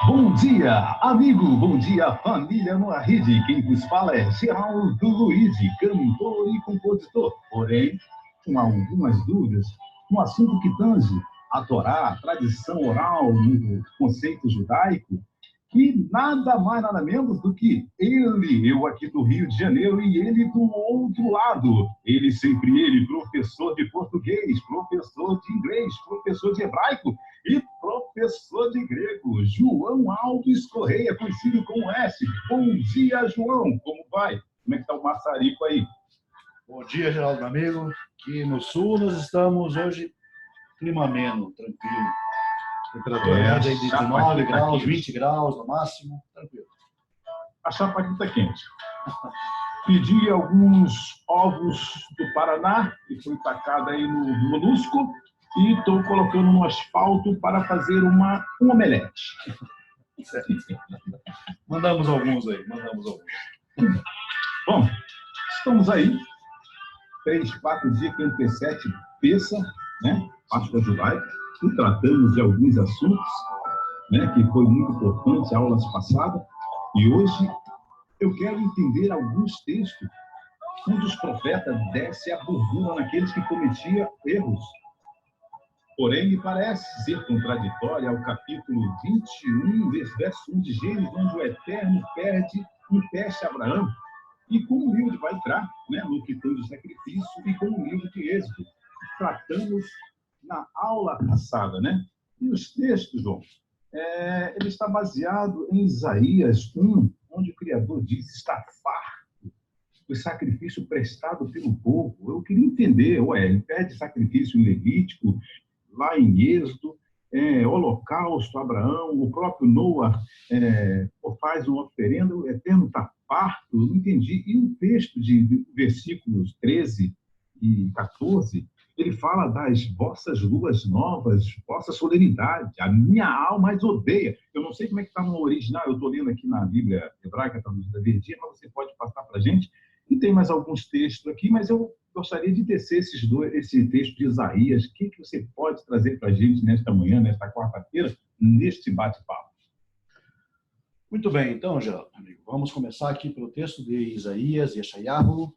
Bom dia, amigo, bom dia, família Moarride. Quem vos fala é Geraldo Luiz, cantor e compositor. Porém, com algumas dúvidas, um assunto que tange a Torá, a tradição oral no conceito judaico, que nada mais, nada menos do que eu aqui do Rio de Janeiro e ele do outro lado. Ele, sempre ele, professor de português, professor de inglês, professor de hebraico e professor de grego, João Alves Correia, conhecido como S. Bom dia, João. Como vai? Como é que está o maçarico aí? Bom dia, Geraldo, meu amigo. Aqui no sul nós estamos hoje clima ameno, tranquilo. Temperatura de 19 graus, 20 graus no máximo, tranquilo. A chapa aqui está quente. Pedi alguns ovos do Paraná, que foi tacado aí no Molusco, e estou colocando no asfalto para fazer um omelete. Certo. Mandamos alguns aí. Bom, estamos aí, 3, 4 dias que antecede Pêssah, né? Páscoa judaica, e tratamos de alguns assuntos, né, que foi muito importante, aulas passadas, e hoje eu quero entender alguns textos onde os profetas descem a bordura naqueles que cometiam erros. Porém, me parece ser contraditório ao capítulo 21, verso 1 de Gênesis, onde o Eterno pede um teste a Abraão, e com o livro de Vaikra, né, no questão de sacrifício, e com o livro de Êxodo. Tratamos na aula passada, né? E os textos, João, ele está baseado em Isaías 1, onde o Criador diz: está farto o sacrifício prestado pelo povo. Eu queria entender, ele pede sacrifício em Levítico, lá em Êxodo, holocausto, Abraão, o próprio Noa faz uma oferenda, o Eterno está farto, eu não entendi. E o texto de versículos 13 e 14, ele fala das vossas luas novas, vossa solenidade, a minha alma as odeia. Eu não sei como é que está no original, eu estou lendo aqui na Bíblia Hebraica, traduzida verdinha, mas você pode passar para a gente. E tem mais alguns textos aqui, mas eu gostaria de tecer esse texto de Isaías. O que você pode trazer para a gente nesta manhã, nesta quarta-feira, neste bate-papo? Muito bem, então, Geraldo, amigo, vamos começar aqui pelo texto de Isaías, Yeshayahu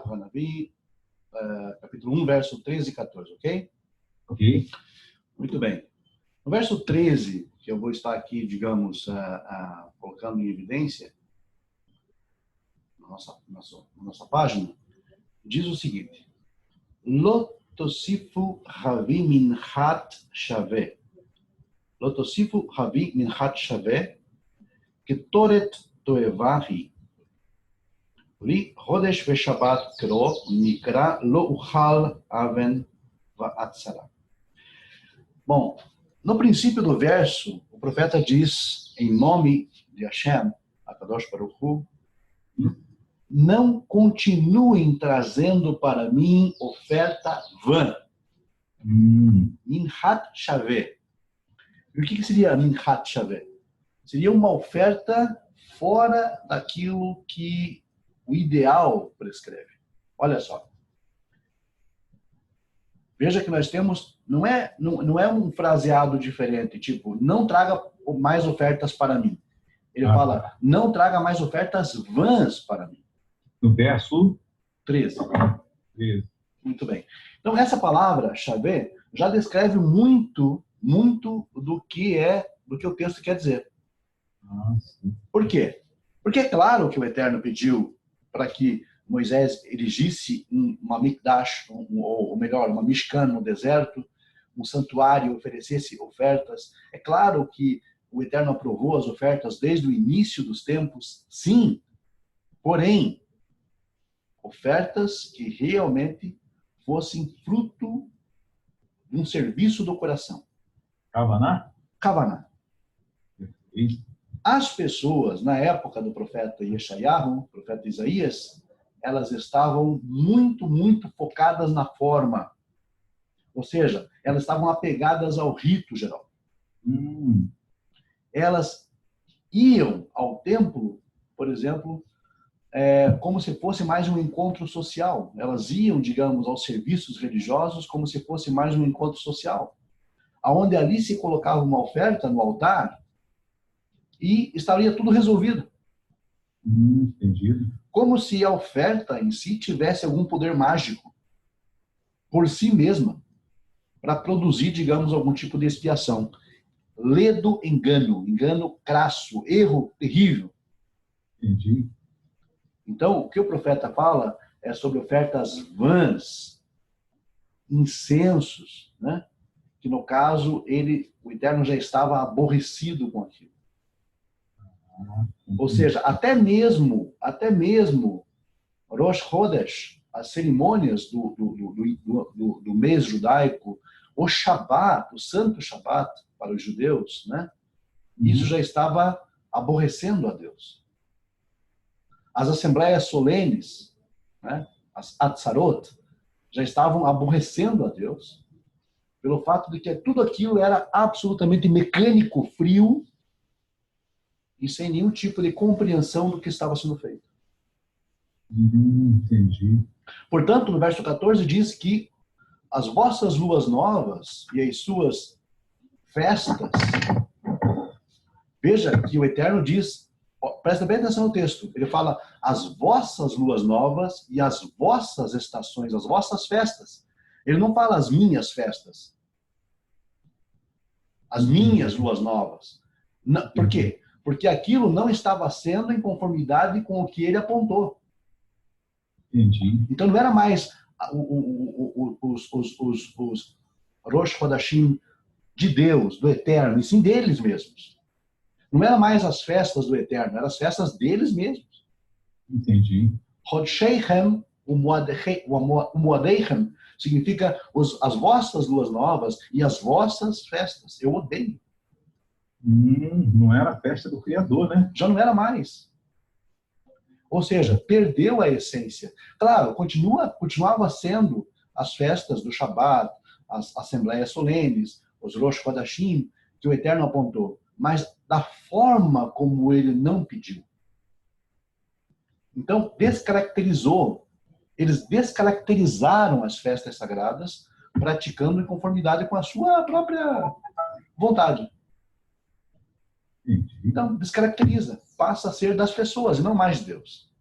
Hanavi, capítulo 1, verso 13 e 14, ok? Ok. Muito bem. No verso 13, que eu vou estar aqui, digamos, colocando em evidência, na nossa página, diz o seguinte: Lo tosifu havi minchat shaveh. Lo tosifu havi minchat shaveh, ketoret toevahi. Li hodesh veshabat kro, nikra lo uchal aven va'atzara. Bom, no princípio do verso, o profeta diz, em nome de Hashem, Akadosh Baruch Hu, não continuem trazendo para mim oferta vã. Minchat shaveh. E o que seria Minchat shaveh? Seria uma oferta fora daquilo que o ideal prescreve. Olha só. Veja que nós temos, não é um fraseado diferente, tipo, não traga mais ofertas para mim. Ele fala, não traga mais ofertas vãs para mim. No verso 13. Muito bem. Então, essa palavra, shaveh, já descreve muito do que o texto quer dizer. Por quê? Porque é claro que o Eterno pediu para que Moisés erigisse uma mikdash, ou melhor, uma mishkan no deserto, um santuário, oferecesse ofertas. É claro que o Eterno aprovou as ofertas desde o início dos tempos, sim. Porém, ofertas que realmente fossem fruto de um serviço do coração. Kavaná. As pessoas, na época do profeta Yeshayahu, profeta Isaías, elas estavam muito focadas na forma. Ou seja, elas estavam apegadas ao rito geral. Elas iam ao templo, por exemplo, como se fosse mais um encontro social. Elas iam, digamos, aos serviços religiosos como se fosse mais um encontro social. onde ali se colocava uma oferta no altar e estaria tudo resolvido. Entendido. Como se a oferta em si tivesse algum poder mágico por si mesma para produzir, digamos, algum tipo de expiação. Ledo engano, engano crasso, erro terrível. Entendi. Então, o que o profeta fala é sobre ofertas vãs, incensos, né? Que no caso, o Eterno já estava aborrecido com aquilo. Ou seja, até mesmo Rosh Chodesh, as cerimônias do mês judaico, o Shabat, o Santo Shabat para os judeus, né? Isso já estava aborrecendo a Deus. As assembleias solenes, né? As Atzarot, já estavam aborrecendo a Deus pelo fato de que tudo aquilo era absolutamente mecânico, frio e sem nenhum tipo de compreensão do que estava sendo feito. Entendi. Portanto, no verso 14 diz que as vossas luas novas e as suas festas, veja que o Eterno diz, presta bem atenção no texto, ele fala as vossas luas novas e as vossas estações, as vossas festas. Ele não fala as minhas festas, as minhas luas novas. Não, por quê? Porque aquilo não estava sendo em conformidade com o que ele apontou. Entendi. Então não era mais os Rosh Chodashim de Deus, do Eterno, e sim deles mesmos. Não era mais as festas do Eterno, eram as festas deles mesmos. Entendi. Chodsheichem, o Moadeichem, significa as vossas luas novas e as vossas festas. Eu odeio. Não era a festa do Criador, né? Já não era mais. Ou seja, perdeu a essência. Claro, continuava sendo as festas do Shabat, as assembleias solenes, os Rosh Chodashim, que o Eterno apontou, mas da forma como ele não pediu. Então, eles descaracterizaram as festas sagradas, praticando em conformidade com a sua própria vontade. Então, descaracteriza, passa a ser das pessoas e não mais de Deus.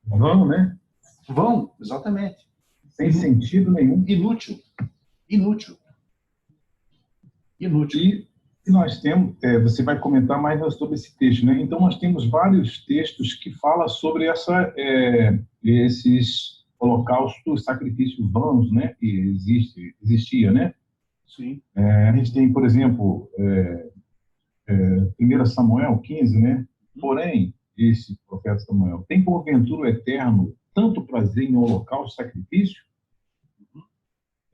Vão, né? Vão, exatamente. Sem sentido nenhum. Inútil. E nós temos, você vai comentar mais sobre esse texto, né? Então nós temos vários textos que falam sobre esses holocaustos, sacrifícios vãos, né? Que existia, né? Sim. A gente tem, por exemplo, 1 Samuel 15, né? Porém, esse profeta Samuel, tem porventura o Eterno tanto prazer em holocausto e sacrifício?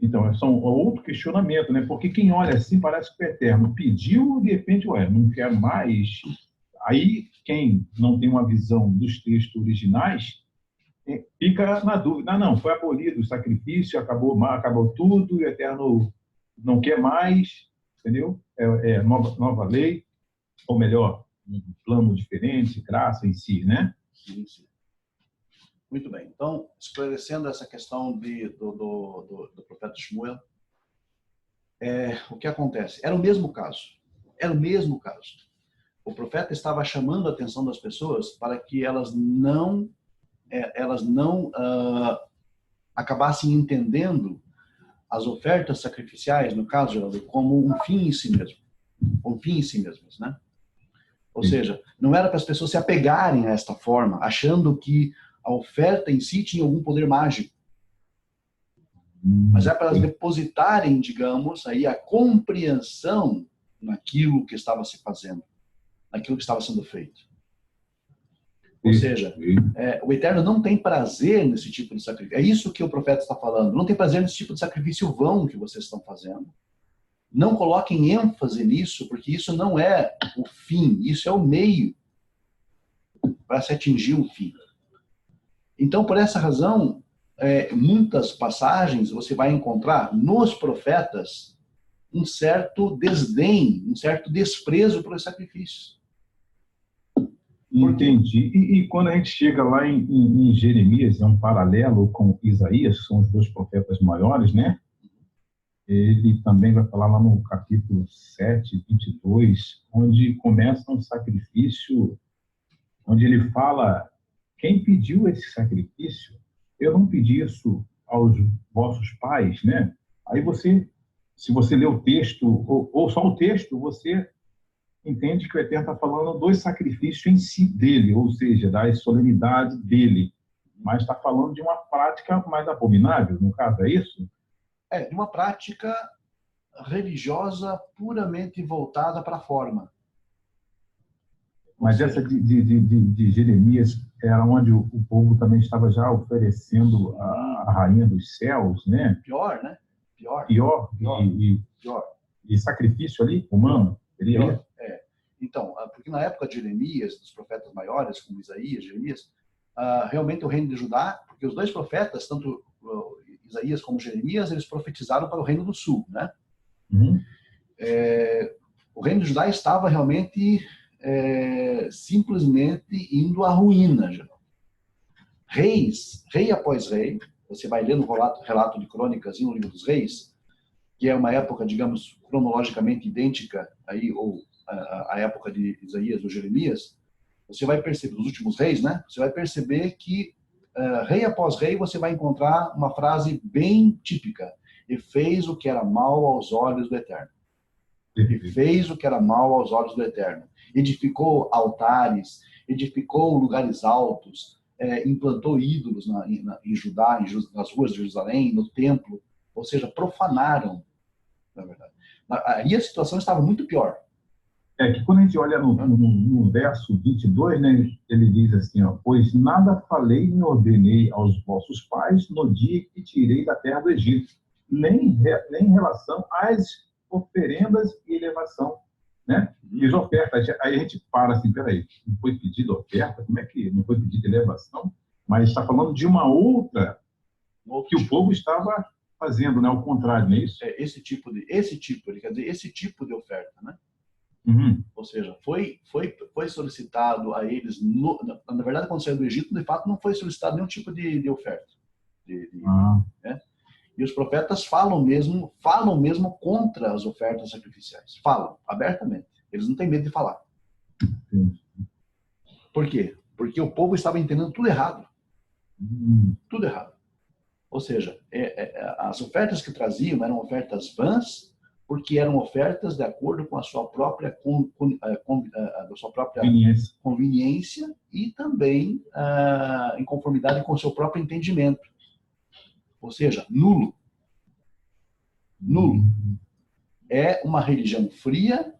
Então, é só outro questionamento, né? Porque quem olha assim parece que o Eterno pediu e de repente, não quero mais. Aí, quem não tem uma visão dos textos originais, fica na dúvida. Não, foi abolido o sacrifício, acabou tudo, e o Eterno não quer mais, entendeu? Nova lei, ou melhor, um plano diferente, graça em si, né? Sim. Muito bem. Então, esclarecendo essa questão do profeta Shmuel, o que acontece? Era o mesmo caso. O profeta estava chamando a atenção das pessoas para que elas não acabassem entendendo as ofertas sacrificiais, no caso, como um fim em si mesmo. Um fim em si mesmas, né? Ou seja, não era para as pessoas se apegarem a esta forma, achando que a oferta em si tinha algum poder mágico. Mas é para elas depositarem, digamos, aí a compreensão naquilo que estava se fazendo, naquilo que estava sendo feito. Ou seja, o Eterno não tem prazer nesse tipo de sacrifício. É isso que o profeta está falando. Não tem prazer nesse tipo de sacrifício vão que vocês estão fazendo. Não coloquem ênfase nisso, porque isso não é o fim, isso é o meio para se atingir um fim. Então, por essa razão, muitas passagens você vai encontrar nos profetas um certo desdém, um certo desprezo pelos sacrifícios. Entendi. E quando a gente chega lá em Jeremias, é um paralelo com Isaías, que são os dois profetas maiores, né? ele também vai falar lá no capítulo 7, 22, onde começa um sacrifício, onde ele fala, quem pediu esse sacrifício? Eu não pedi isso aos vossos pais, né? Aí você, se você lê o texto, ou só o texto, você entende que o Eterno está falando do sacrifício em si dele, ou seja, da solenidade dele. Mas está falando de uma prática mais abominável, no caso, é isso? É, de uma prática religiosa puramente voltada para a forma. Mas essa de Jeremias era onde o povo também estava já oferecendo a rainha dos céus, né? Pior, né? Pior. E sacrifício ali, humano? Pior. É. Então, porque na época de Jeremias, dos profetas maiores, como Isaías, Jeremias, realmente o reino de Judá, porque os dois profetas, tanto Isaías como Jeremias, eles profetizaram para o reino do sul, né? Uhum. O reino de Judá estava realmente simplesmente indo à ruína. Rei após rei, você vai ler no relato de Crônicas e no livro dos reis, que é uma época, digamos, cronologicamente idêntica aí, ou a época de Isaías ou Jeremias, você vai perceber, dos últimos reis, né? Você vai perceber que rei após rei você vai encontrar uma frase bem típica: e fez o que era mal aos olhos do Eterno. E fez o que era mal aos olhos do Eterno. Edificou altares, edificou lugares altos, implantou ídolos em Judá, nas ruas de Jerusalém, no templo, ou seja, profanaram, na verdade. Aí a situação estava muito pior. É que quando a gente olha no verso 22, né, ele diz assim, ó, pois nada falei nem ordenei aos vossos pais no dia que tirei da terra do Egito, nem em relação às oferendas e elevação, né? E as ofertas, aí a gente para assim, peraí, não foi pedido oferta? Como é que não foi pedido elevação? Mas está falando de uma outra que o povo estava fazendo, né? Ao contrário, não é isso? Esse tipo, ele quer dizer, esse tipo de oferta, né? Uhum. Ou seja, foi solicitado a eles, na verdade, quando saiu do Egito, de fato, não foi solicitado nenhum tipo de oferta. Né? E os profetas falam mesmo contra as ofertas sacrificiais. Falam, abertamente. Eles não têm medo de falar. Por quê? Porque o povo estava entendendo tudo errado. Tudo errado. Ou seja, as ofertas que traziam eram ofertas vãs, porque eram ofertas de acordo com a sua própria, conveniência e também em conformidade com o seu próprio entendimento. Ou seja, nulo. Nulo. É uma religião fria,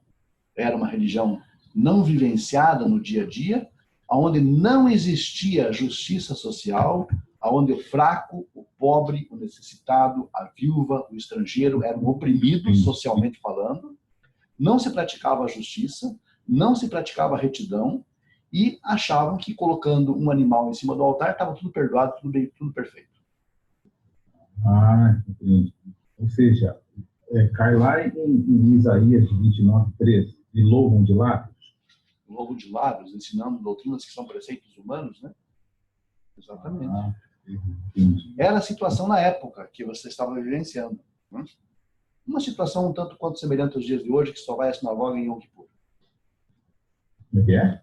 era uma religião não vivenciada no dia a dia, onde não existia justiça social, onde o fraco, o pobre, o necessitado, a viúva, o estrangeiro eram oprimidos socialmente falando, não se praticava a justiça, não se praticava a retidão e achavam que colocando um animal em cima do altar estava tudo perdoado, tudo bem, tudo perfeito. Entendi. Ou seja, cai lá em Isaías 29:13, e louvam de lábios. Louvo de lábios, ensinando doutrinas que são preceitos humanos, né? Exatamente. Era a situação na época que você estava vivenciando. Né? Uma situação um tanto quanto semelhante aos dias de hoje, que só vai à sinagoga em Yom Kippur. Como é que é?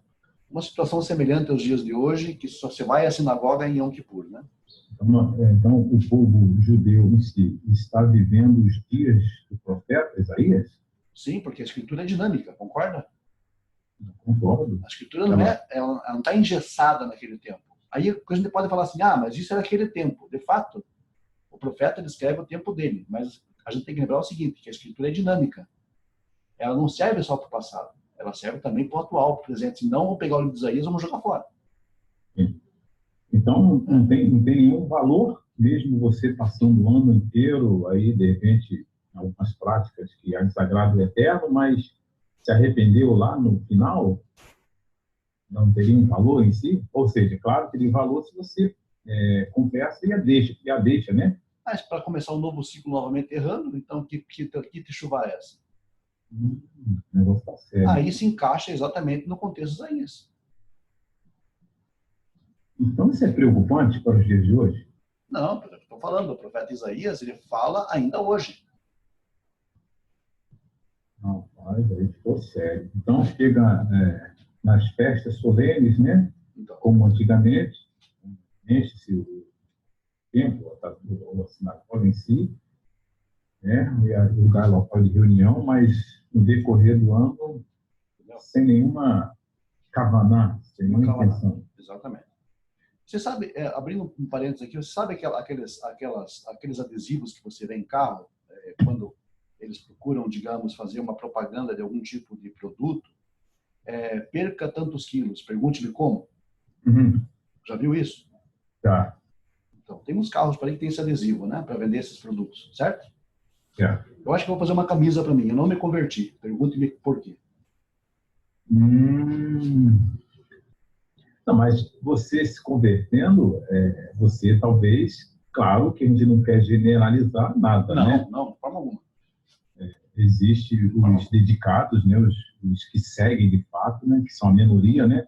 Uma situação semelhante aos dias de hoje, que só se vai à sinagoga em Yom Kippur, né? Então, o povo judeu em si está vivendo os dias do profeta Isaías? Sim, porque a escritura é dinâmica, concorda? Concordo. A escritura ela não está engessada naquele tempo. Aí a gente pode falar assim, mas isso era aquele tempo. De fato, o profeta escreve o tempo dele, mas a gente tem que lembrar o seguinte, que a escritura é dinâmica. Ela não serve só para o passado, ela serve também para o atual, para o presente. Se não, vamos pegar o livro de Isaías e vamos jogar fora. Sim. Então, não tem nenhum valor, mesmo você passando o ano inteiro, aí, de repente, algumas práticas que desagradam o Eterno, mas se arrependeu lá no final, não teria um valor em si? Ou seja, claro que teria valor se você confessa e a deixa, né? Mas para começar um novo ciclo novamente errando, então que chuva é essa? O negócio tá sério. Aí se encaixa exatamente no contexto de Isaías. Então isso é preocupante para os dias de hoje? Não, estou falando, o profeta Isaías, ele fala ainda hoje. Mas aí ficou sério. Então, chega nas festas solenes, né? Como antigamente, enche-se o templo, a sinagoga em si, né? E o lugar local de reunião, mas no decorrer do ano, sem nenhuma kavaná, sem nenhuma intenção. Exatamente. Você sabe, abrindo um parênteses aqui, você sabe aqueles adesivos que você vê em carro, quando eles procuram, digamos, fazer uma propaganda de algum tipo de produto, perca tantos quilos, pergunte-me como. Uhum. Já viu isso? Já. Então, tem uns carros para aí que tem esse adesivo, né, para vender esses produtos, certo? Já. Eu acho que eu vou fazer uma camisa para mim, eu não me converti, pergunte-me por quê. Não, mas você se convertendo, você talvez, claro que a gente não quer generalizar nada, né? Não, de forma alguma. Existem os dedicados, né? Os que seguem de fato, né? Que são a minoria, né?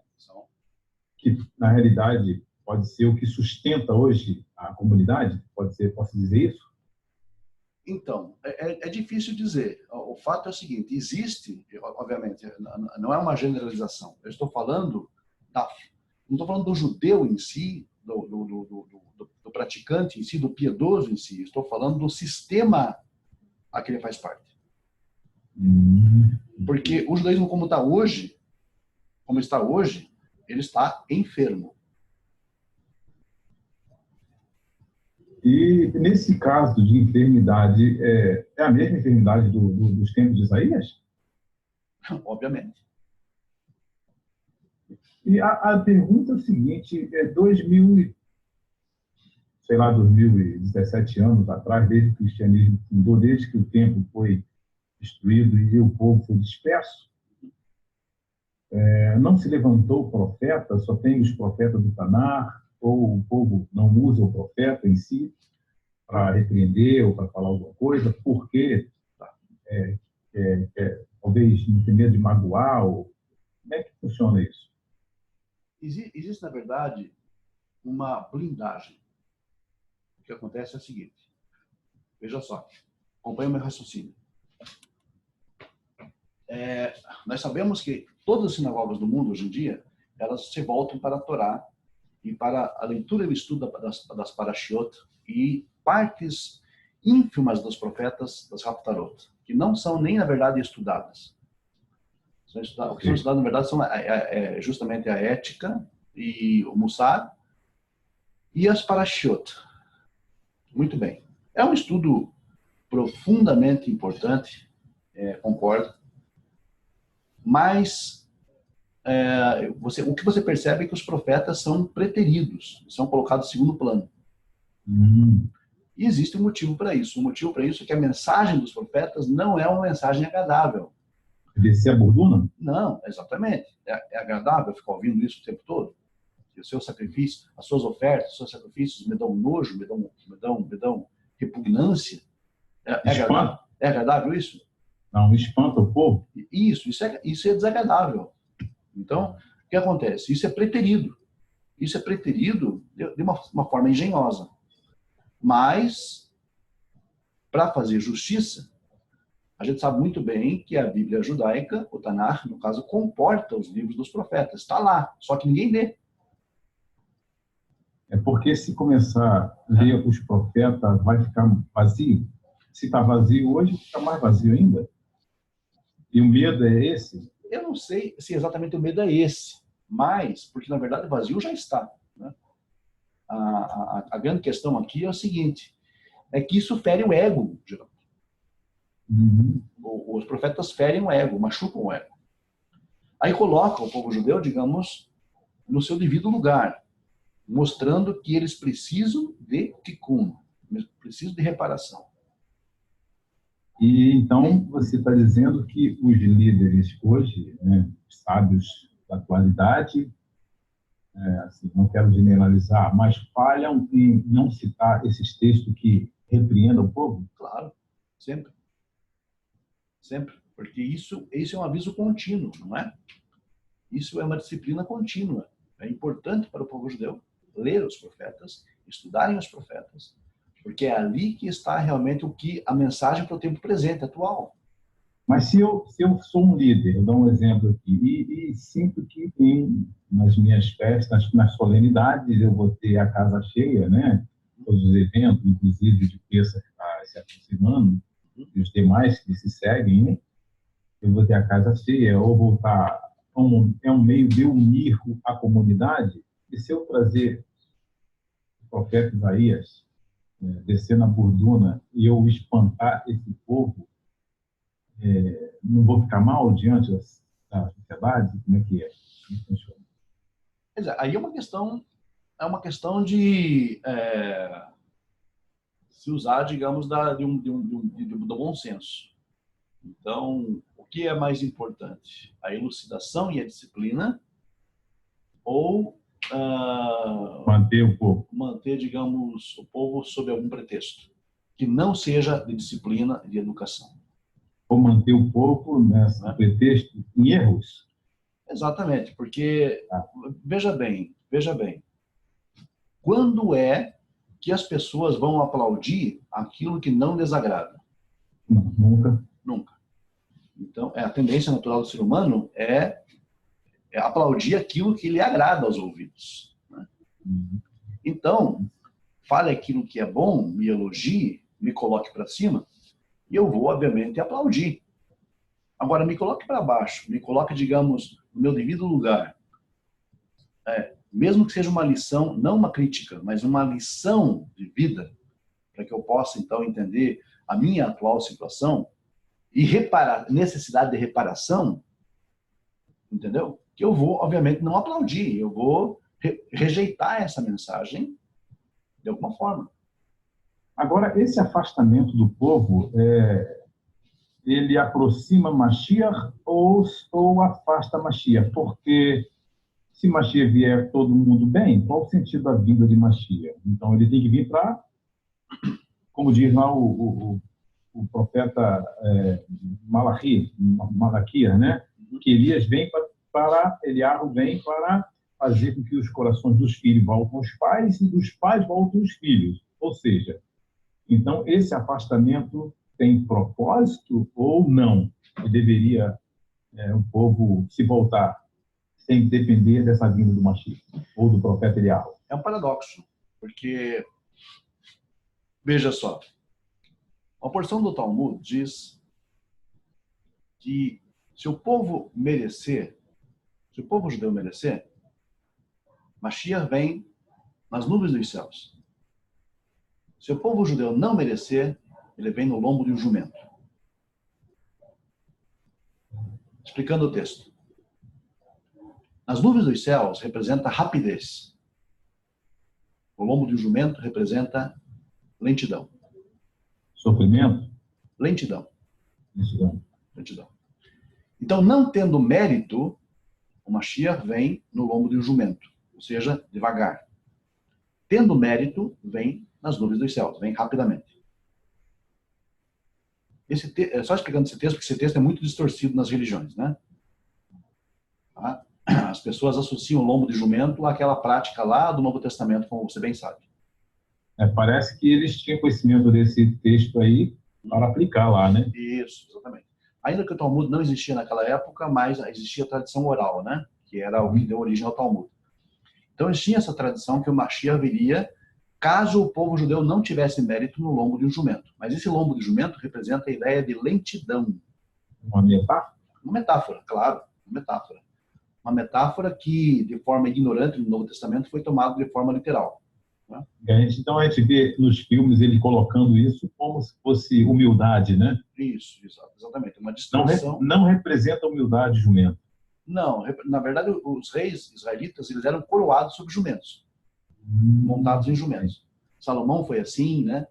Que na realidade pode ser o que sustenta hoje a comunidade, posso dizer isso? Então, é difícil dizer. O fato é o seguinte, existe, obviamente, não é uma generalização. Eu estou falando não estou falando do judeu em si, do praticante em si, do piedoso em si. Estou falando do sistema a que ele faz parte. Porque o judaísmo como está hoje, ele está enfermo. E nesse caso de enfermidade, é a mesma enfermidade dos tempos de Isaías? Obviamente. E a pergunta é a seguinte, 2017 anos atrás, desde que o cristianismo fundou, desde que o templo foi destruído e o povo foi disperso, não se levantou o profeta, só tem os profetas do Tanar, ou o povo não usa o profeta em si para repreender ou para falar alguma coisa, porque talvez não tem medo de magoar, ou como é que funciona isso? Existe, na verdade, uma blindagem. O que acontece é o seguinte, veja só, acompanhe o meu raciocínio. Nós sabemos que todas as sinagogas do mundo, hoje em dia, elas se voltam para a Torá e para a leitura e o estudo das parashiot e partes ínfimas dos profetas, das Haftarot, que não são nem, na verdade, estudadas. O que são estudados, na verdade, são justamente a ética e o Mussar e as parashiot. Muito bem. É um estudo profundamente importante, concordo, mas o que você percebe é que os profetas são preteridos, são colocados em segundo plano. E existe um motivo para isso. O motivo para isso é que a mensagem dos profetas não é uma mensagem agradável. Descer a borduna? Não, exatamente. É agradável ficar ouvindo isso o tempo todo? E o seu sacrifício, as suas ofertas, os seus sacrifícios me dão nojo, me dão repugnância. É agradável isso? Não, espanta o povo. Isso é desagradável. Então, o que acontece? Isso é preterido. Isso é preterido de uma forma engenhosa. Mas, para fazer justiça, a gente sabe muito bem que a Bíblia judaica, o Tanar, no caso, comporta os livros dos profetas. Está lá, só que ninguém lê. É porque se começar a ler os profetas, vai ficar vazio. Se está vazio hoje, fica mais vazio ainda. E o medo é esse? Eu não sei se exatamente o medo é esse, mas, porque na verdade o vazio já está. Né? A grande questão aqui é o seguinte, é que isso fere o ego, geralmente. Os profetas ferem o ego, machucam o ego. Aí colocam o povo judeu, digamos, no seu devido lugar, mostrando que eles precisam de tikkun, precisam de reparação. E então você está dizendo que os líderes hoje, né, sábios da atualidade, assim, não quero generalizar, mas falham em não citar esses textos que repreendam o povo? Claro, sempre. Sempre. Porque isso é um aviso contínuo, não é? Isso é uma disciplina contínua. É importante para o povo judeu ler os profetas, estudarem os profetas, porque é ali que está realmente a mensagem para o tempo presente, atual. Mas se eu sou um líder, eu dou um exemplo aqui, e sinto que nas minhas festas, nas solenidades, eu vou ter a casa cheia, né? Todos os eventos, inclusive de terça que está se aproximando, e os demais que se seguem, né? Eu vou ter a casa cheia, ou voltar, é um meio de unir a comunidade, e se eu trazer o profeta Isaías, descer na borduna, e eu espantar esse povo, não vou ficar mal diante da sociedade? Como é que é? Como funciona? Quer dizer, aí é uma questão de se usar, digamos, do bom senso. Então, o que é mais importante? A elucidação e a disciplina ou Manter o povo. manter, digamos, o povo sob algum pretexto que não seja de disciplina e de educação? Ou manter o povo nesse pretexto em erros. Exatamente, porque veja bem, quando é que as pessoas vão aplaudir aquilo que não lhes agrada? Não, nunca. Nunca. Então, a tendência natural do ser humano é aplaudir aquilo que lhe agrada aos ouvidos, né? Então, fale aquilo que é bom, me elogie, me coloque para cima, e eu vou, obviamente, aplaudir. Agora, me coloque para baixo, me coloque, digamos, no meu devido lugar. Mesmo que seja uma lição, não uma crítica, mas uma lição de vida, para que eu possa, então, entender a minha atual situação e necessidade de reparação, entendeu? Que eu vou, obviamente, não aplaudir, eu vou rejeitar essa mensagem de alguma forma. Agora, esse afastamento do povo, ele aproxima Mashiach ou afasta Mashiach? Porque se Mashiach vier todo mundo bem, qual o sentido da vinda de Mashiach? Então, ele tem que vir para, como diz lá o profeta Malaquias, né? Que Elias vem Eliarro vem para fazer com que os corações dos filhos voltem aos pais e dos pais voltem aos filhos. Ou seja, então esse afastamento tem propósito ou não? E deveria o povo se voltar sem depender dessa vinda do Mashiach ou do profeta Eliarro? É um paradoxo, porque, veja só, uma porção do Talmud diz que se o povo judeu merecer, Mashiach vem nas nuvens dos céus. Se o povo judeu não merecer, ele vem no lombo de um jumento. Explicando o texto. Nas nuvens dos céus representa rapidez. O lombo de um jumento representa lentidão. Sofrimento? Lentidão. Lentidão. Então, não tendo mérito, o Mashiach vem no lombo de um jumento, ou seja, devagar. Tendo mérito, vem nas nuvens dos céus, vem rapidamente. Só explicando esse texto, porque esse texto é muito distorcido nas religiões, né? Tá? As pessoas associam o lombo de jumento àquela prática lá do Novo Testamento, como você bem sabe. Parece que eles tinham conhecimento desse texto aí para aplicar lá, né? Isso, exatamente. Ainda que o Talmud não existia naquela época, mas existia a tradição oral, né? Que era o que deu origem ao Talmud. Então, eles tinham essa tradição que o Mashiach viria caso o povo judeu não tivesse mérito no lombo de um jumento. Mas esse lombo de jumento representa a ideia de lentidão. Uma metáfora? Uma metáfora, claro. Uma metáfora. Uma metáfora que, de forma ignorante no Novo Testamento, foi tomada de forma literal. Né? Então, a gente vê nos filmes ele colocando isso como se fosse humildade, né? Isso, exatamente. Uma distorção. Não representa humildade jumento. Não, na verdade, os reis israelitas eles eram coroados sobre jumentos, montados em jumentos. Salomão foi assim, né?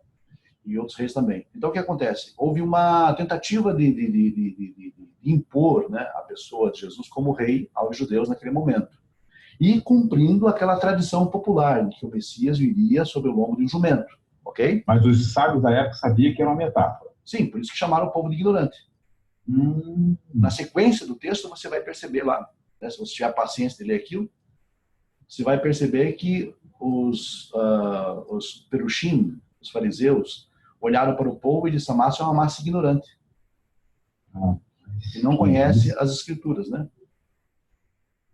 E outros reis também. Então, o que acontece? Houve uma tentativa de impor, né, a pessoa de Jesus como rei aos judeus naquele momento. E cumprindo aquela tradição popular de que o Messias viria sob o lombo de um jumento, ok? Mas os sábios da época sabiam que era uma metáfora. Sim, por isso que chamaram o povo de ignorante. Na sequência do texto, você vai perceber lá, né, se você tiver a paciência de ler aquilo, você vai perceber que os perushim, os fariseus, olharam para o povo e disseram: "Massa é uma massa ignorante." E não conhece as escrituras, né?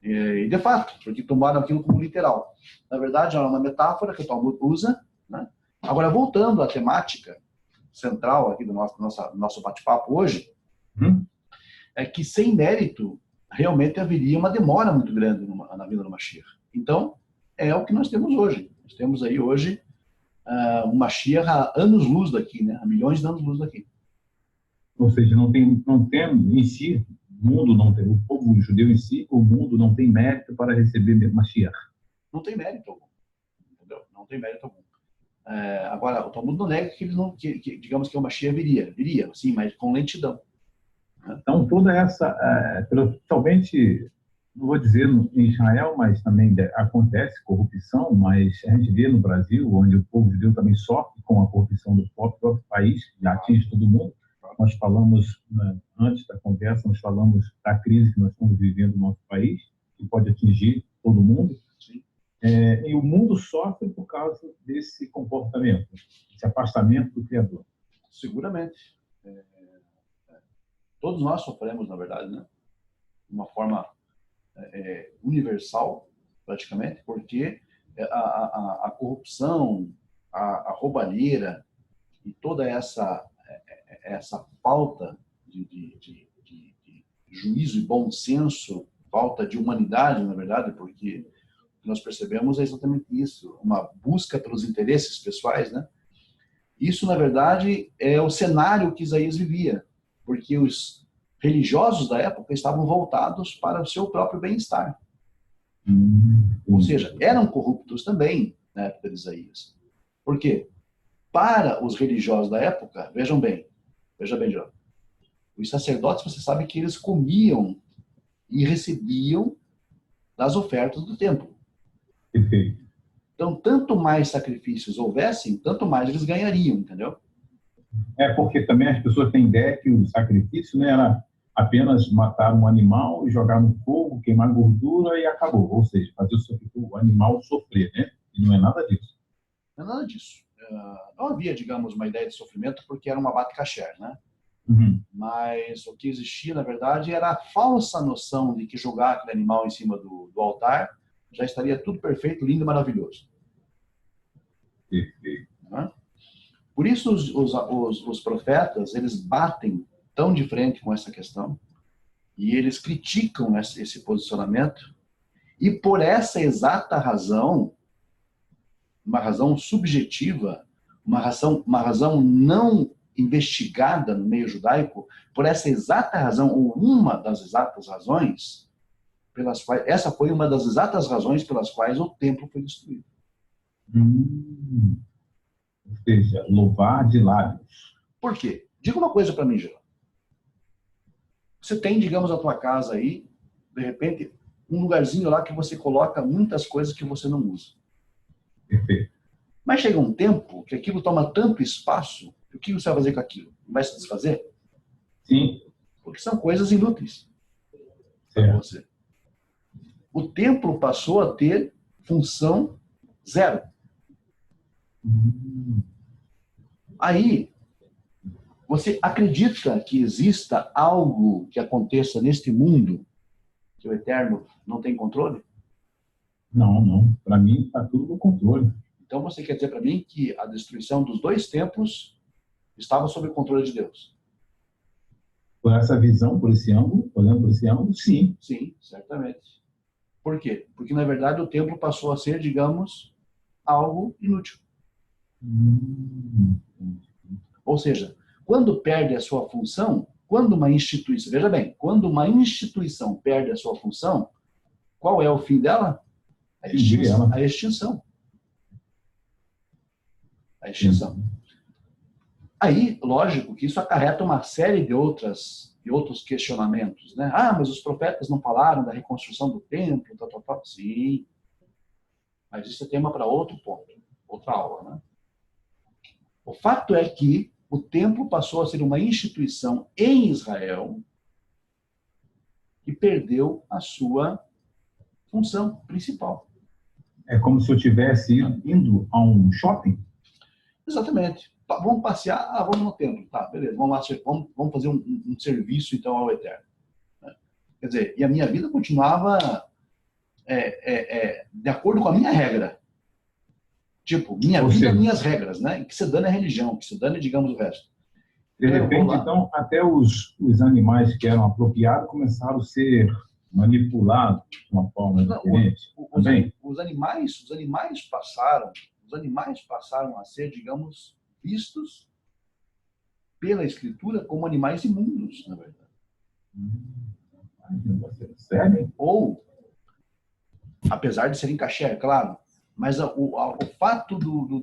E de fato, porque tomaram aquilo como literal. Na verdade, é uma metáfora que o Talmud usa, né? Agora, voltando à temática central aqui do nosso bate-papo hoje, é que sem mérito, realmente haveria uma demora muito grande na vinda do Mashiach. Então, é o que nós temos hoje. Nós temos aí hoje o Mashiach há anos-luz daqui, né? Há milhões de anos-luz daqui. Ou seja, não tem em si, o mundo não tem, o povo judeu em si, o mundo não tem mérito para receber Mashiach. Não tem mérito algum. Entendeu? Não tem mérito algum. Agora, o Talmud não nega que, digamos que o Mashiach viria, sim, mas com lentidão. Então, toda essa, totalmente, não vou dizer em Israel, mas também acontece corrupção, mas a gente vê no Brasil, onde o povo judeu também sofre com a corrupção do próprio país, que atinge todo mundo. Nós falamos, antes da conversa, nós falamos da crise que nós estamos vivendo no nosso país, que pode atingir todo mundo. E o mundo sofre por causa desse comportamento, esse afastamento do Criador. Seguramente. Todos nós sofremos, na verdade, né? De uma forma universal, praticamente, porque a corrupção, a roubalheira e toda essa falta de juízo e bom senso, falta de humanidade, na verdade, porque o que nós percebemos é exatamente isso, uma busca pelos interesses pessoais, né? Isso, na verdade, é o cenário que Isaías vivia, porque os religiosos da época estavam voltados para o seu próprio bem-estar. Ou seja, eram corruptos também na época de Isaías. Por quê? Para os religiosos da época, veja bem, João, os sacerdotes, você sabe que eles comiam e recebiam das ofertas do templo. Perfeito. Então, tanto mais sacrifícios houvessem, tanto mais eles ganhariam, entendeu? Porque também as pessoas têm ideia que o sacrifício, né, era apenas matar um animal e jogar no fogo, queimar gordura e acabou. Ou seja, fazer o animal sofrer, né? E não é nada disso. Não é nada disso. Não havia, digamos, uma ideia de sofrimento porque era uma bate kasher, né? Mas o que existia, na verdade, era a falsa noção de que jogar aquele animal em cima do altar já estaria tudo perfeito, lindo e maravilhoso. Perfeito. Né? Por isso os profetas, eles batem tão de frente com essa questão e eles criticam esse posicionamento e por essa exata razão, uma razão subjetiva, uma razão não investigada no meio judaico, por essa exata razão, ou uma das exatas razões, pelas quais, essa foi uma das exatas razões pelas quais o templo foi destruído. Ou seja, louvar de lábios. Por quê? Diga uma coisa para mim, Geraldo. Você tem, digamos, a tua casa aí, de repente, um lugarzinho lá que você coloca muitas coisas que você não usa. Perfeito. Mas chega um tempo que aquilo toma tanto espaço, que o que você vai fazer com aquilo? Vai se desfazer? Sim. Porque são coisas inúteis para você. O templo passou a ter função zero. Aí, você acredita que exista algo que aconteça neste mundo que o Eterno não tem controle? Não. Para mim, está tudo no controle. Então, você quer dizer para mim que a destruição dos 2 templos estava sob o controle de Deus? Por essa visão, por esse ângulo, olhando por esse ângulo, sim. Sim, certamente. Por quê? Porque, na verdade, o templo passou a ser, digamos, algo inútil. Ou seja, quando perde a sua função, quando uma instituição, veja bem, quando uma instituição perde a sua função, qual é o fim dela? A extinção. A extinção. A extinção. Aí, lógico que isso acarreta uma série de outros questionamentos, né? Mas os profetas não falaram da reconstrução do templo, tal. Sim. Mas isso é tema para outro ponto, outra aula, né? O fato é que o templo passou a ser uma instituição em Israel e perdeu a sua função principal. É como se eu estivesse indo a um shopping. Exatamente. Vamos passear, vamos no templo. Tá, beleza, vamos fazer um serviço, então, ao Eterno. Quer dizer, e a minha vida continuava de acordo com a minha regra. Tipo, minha vida, minhas regras, né? Que se dane a religião, que se dane, digamos, o resto. De repente, então, até os animais que eram apropriados começaram a ser manipulados de uma forma diferente. Os animais passaram a ser, digamos, vistos pela Escritura como animais imundos, na verdade. Sério? Ou, apesar de serem kasher, claro, mas o fato do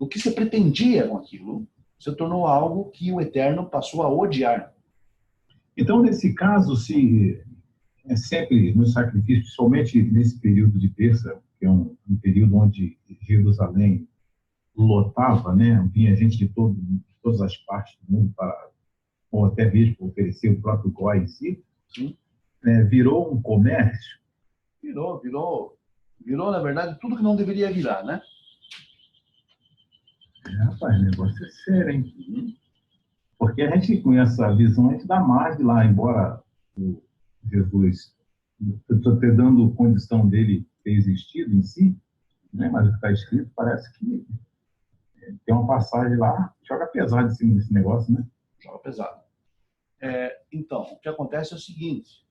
que se pretendia com aquilo se tornou algo que o Eterno passou a odiar. Então, nesse caso, se é sempre no sacrifício, somente nesse período de Pêssar, que é um período onde Jerusalém lotava, né? Vinha gente de todas as partes do mundo para, ou até mesmo para oferecer o próprio goi em si. Sim. Virou um comércio. Virou, na verdade, tudo que não deveria virar, né? Rapaz, o negócio é sério, hein? Porque a gente, com essa visão, a gente dá mais de lá, embora o Jesus, estou te dando condição dele ter existido em si, né? Mas o que está escrito parece que tem uma passagem lá, joga pesado em cima desse negócio, né? Joga pesado. Então, o que acontece é o seguinte,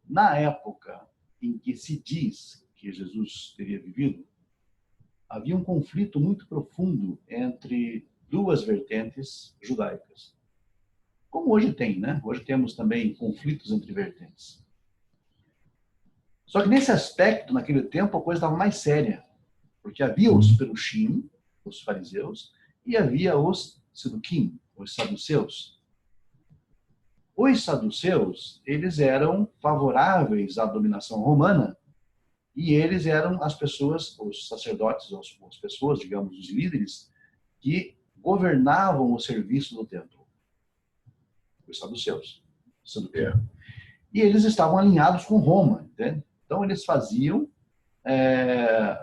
na época em que se diz que Jesus teria vivido, havia um conflito muito profundo entre duas vertentes judaicas. Como hoje tem, né? Hoje temos também conflitos entre vertentes. Só que nesse aspecto, naquele tempo, a coisa estava mais séria. Porque havia os perushim, os fariseus, e havia os seduquim, os saduceus. Os saduceus, eles eram favoráveis à dominação romana, e eles eram as pessoas, os sacerdotes, as pessoas, digamos, os líderes, que governavam o serviço do templo. Os saduceus. E eles estavam alinhados com Roma, entende? Então eles faziam,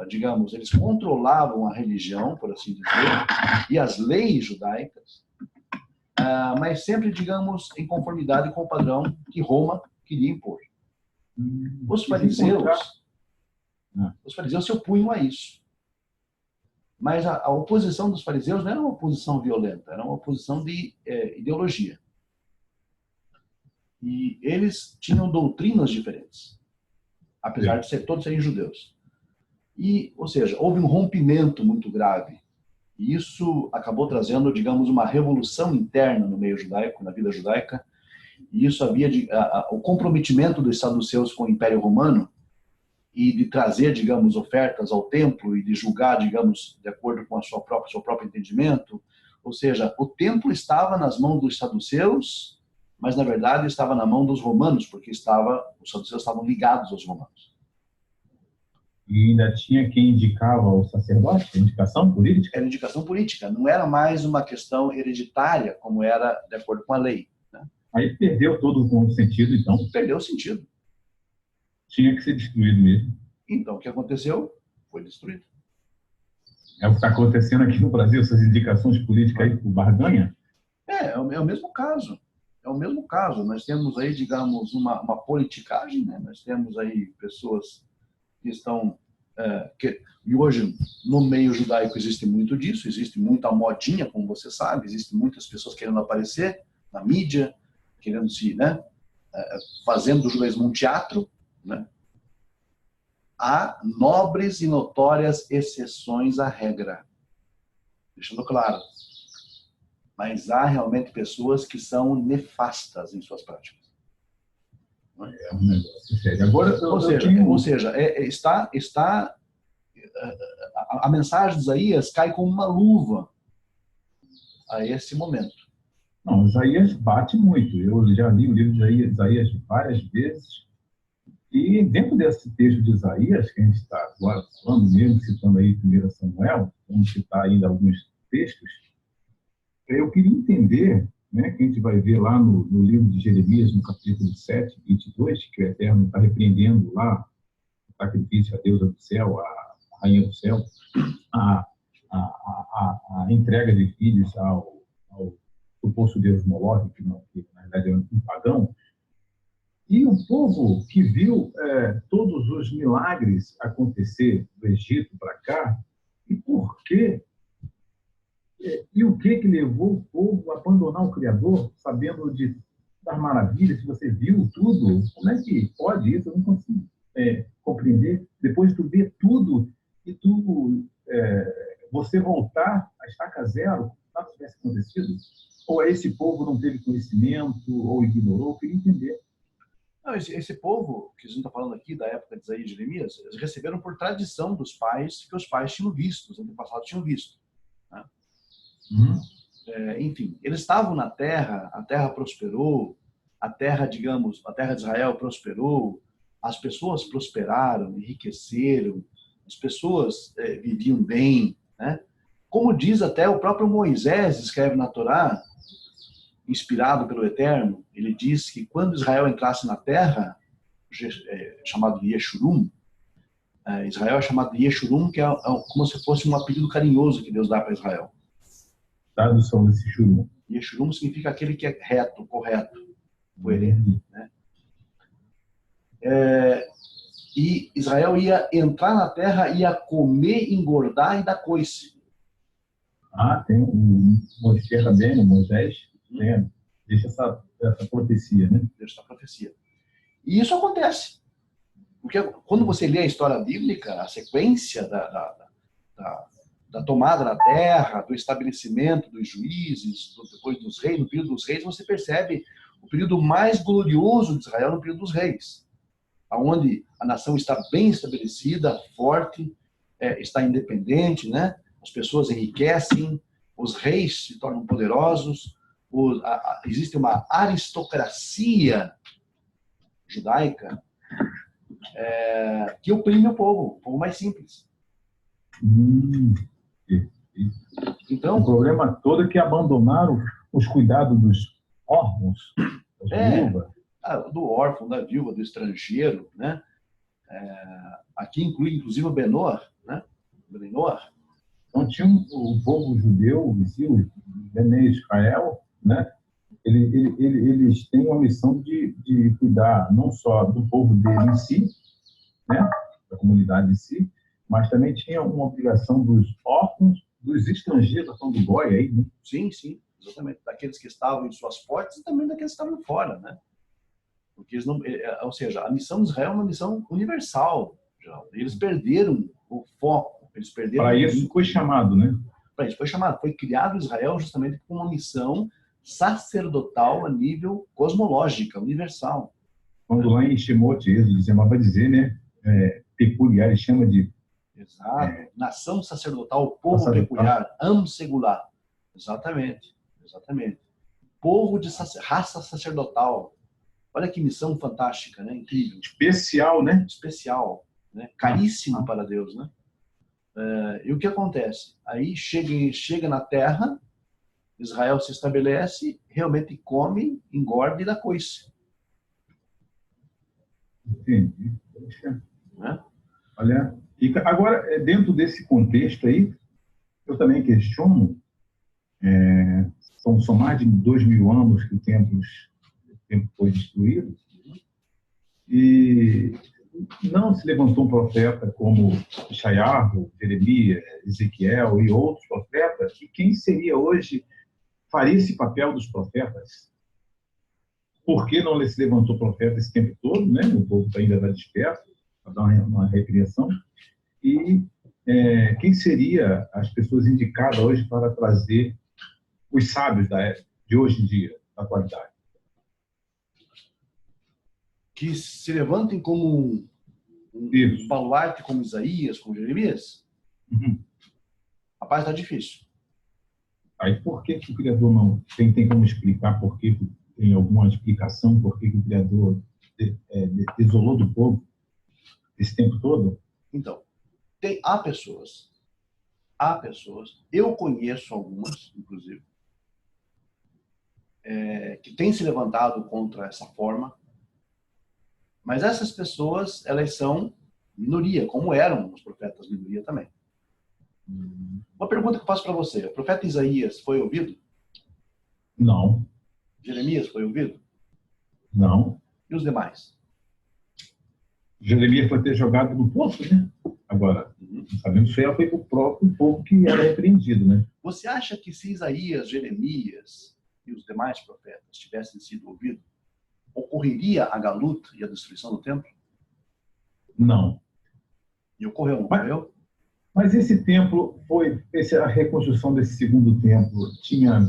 digamos, eles controlavam a religião, por assim dizer, e as leis judaicas, mas sempre, digamos, em conformidade com o padrão que Roma queria impor. Os fariseus se opunham a isso. Mas a oposição dos fariseus não era uma oposição violenta, era uma oposição de ideologia. E eles tinham doutrinas diferentes, apesar de todos serem judeus. Ou seja, houve um rompimento muito grave. E isso acabou trazendo, digamos, uma revolução interna no meio judaico, na vida judaica. E isso havia o comprometimento dos saduceus com o Império Romano e de trazer, digamos, ofertas ao templo e de julgar, digamos, de acordo com seu próprio entendimento. Ou seja, o templo estava nas mãos dos saduceus, mas na verdade estava na mão dos romanos, porque os saduceus estavam ligados aos romanos. E ainda tinha quem indicava o sacerdote? Indicação política? Era indicação política, não era mais uma questão hereditária, como era de acordo com a lei. Né? Aí perdeu todo o sentido, então? Perdeu o sentido. Tinha que ser destruído mesmo. Então, o que aconteceu? Foi destruído. É o que está acontecendo aqui no Brasil, essas indicações políticas aí por barganha? É o mesmo caso. É o mesmo caso. Nós temos aí, digamos, uma politicagem, né? Nós temos aí pessoas que estão... e hoje, no meio judaico, existe muito disso, existe muita modinha, como você sabe, existem muitas pessoas querendo aparecer na mídia, querendo se, né? Fazendo do judaísmo um teatro, né? Há nobres e notórias exceções à regra. Deixando claro. Mas há realmente pessoas que são nefastas em suas práticas. É um negócio sério. Agora, ou seja, a mensagem de Isaías cai como uma luva a esse momento. Não, Isaías bate muito. Eu já li o livro de Isaías várias vezes. E dentro desse texto de Isaías, que a gente está agora falando mesmo, citando aí 1 Samuel, vamos citar ainda alguns textos, eu queria entender, né, que a gente vai ver lá no livro de Jeremias, no capítulo 7, 22, que o Eterno está repreendendo lá o sacrifício à deusa do céu, a rainha do céu, a a entrega de filhos ao suposto deus Moloch, que na verdade é um pagão, e o povo que viu todos os milagres acontecer do Egito para cá, e por quê? E o que levou o povo a abandonar o Criador, sabendo das maravilhas, que você viu tudo? Como é que pode isso? Eu não consigo compreender. Depois de tu ver tudo e você voltar a estaca zero, como se nada tivesse acontecido? Ou esse povo não teve conhecimento, ou ignorou? Eu queria entender. Não, esse povo que a gente está falando aqui, da época de Isaías e Jeremias, eles receberam por tradição dos pais, que os pais tinham visto, os antepassados tinham visto. Né? Enfim, eles estavam na terra, a terra prosperou, a terra, digamos, a terra de Israel prosperou, as pessoas prosperaram, enriqueceram, as pessoas viviam bem, né? Como diz até o próprio Moisés, escreve na Torá, inspirado pelo Eterno, ele diz que quando Israel entrasse na terra, chamado de Yeshurum, Israel é chamado de Yeshurum, que é como se fosse um apelido carinhoso que Deus dá para Israel. Tradução desse Shurum. Yeshurum significa aquele que é reto, correto, coerente. Né? E Israel ia entrar na terra, ia comer, engordar e dar coice. Tem o Moisés também, o Moisés, deixa essa profecia, né? Deixa essa profecia. E isso acontece. Porque quando você lê a história bíblica, a sequência da tomada da terra, do estabelecimento dos juízes, depois dos reis, no período dos reis, você percebe o período mais glorioso de Israel no período dos reis, onde a nação está bem estabelecida, forte, está independente, né? As pessoas enriquecem, os reis se tornam poderosos, existe uma aristocracia judaica que oprime o povo mais simples. Então, o problema todo é que abandonaram os cuidados dos órfãos, das viúvas. Do órfão, da viúva, do estrangeiro, né? Aqui inclui inclusive o Benor, né? Benor. Então tinha o povo judeu, o Bene Israel, né? Eles têm uma missão de cuidar não só do povo dele em si, né? Da comunidade em si, mas também tinha uma obrigação dos órfãos, dos estrangeiros, do Goi aí, né? Sim, exatamente. Daqueles que estavam em suas portas e também daqueles que estavam fora, né? Porque eles não, ou seja, a missão de Israel é uma missão universal. Eles perderam o foco. Para isso foi chamado, né? Para isso foi chamado. Foi criado Israel justamente com uma missão sacerdotal a nível cosmológica, universal. Quando lá em Shemot, Jesus vai dizer, né? Peculiar, ele chama de... Exato. Nação sacerdotal, povo peculiar, Am-Segular. Exatamente. Povo de raça sacerdotal. Olha que missão fantástica, né? Incrível. Especial, né? Especial. Né? Caríssimo para Deus, né? E o que acontece? Aí chega na terra, Israel se estabelece, realmente come, engorda e dá coice. Entendi. Né? Olha, e agora, dentro desse contexto aí, eu também questiono, são mais de 2000 anos que o templo foi destruído, e não se levantou um profeta como Isaiah, Jeremias, Ezequiel e outros profetas, que quem seria hoje faria esse papel dos profetas? Por que não se levantou profeta esse tempo todo, né? O povo ainda está desperto, para dar uma repreensão. E quem seria as pessoas indicadas hoje para trazer os sábios de hoje em dia, da atualidade? Que se levantem como um baluarte, como Isaías, como Jeremias? Rapaz, está difícil. Aí por que o Criador não tem como explicar? Por que tem alguma explicação por que o Criador isolou do povo esse tempo todo? Então, há pessoas, eu conheço algumas, inclusive, que têm se levantado contra essa forma, mas essas pessoas, elas são minoria, como eram os profetas minoria também. Uma pergunta que eu faço para você. O profeta Isaías foi ouvido? Não, Jeremias foi ouvido? não. E os demais? Jeremias foi ter jogado no poço, né? Agora, não sabemos se ela foi para o próprio povo que era repreendido, né? Você acha que se Isaías, Jeremias e os demais profetas tivessem sido ouvidos, ocorreria a galuta e a destruição do templo? Não. E ocorreu, não ocorreu? Mas esse templo a reconstrução desse segundo templo tinha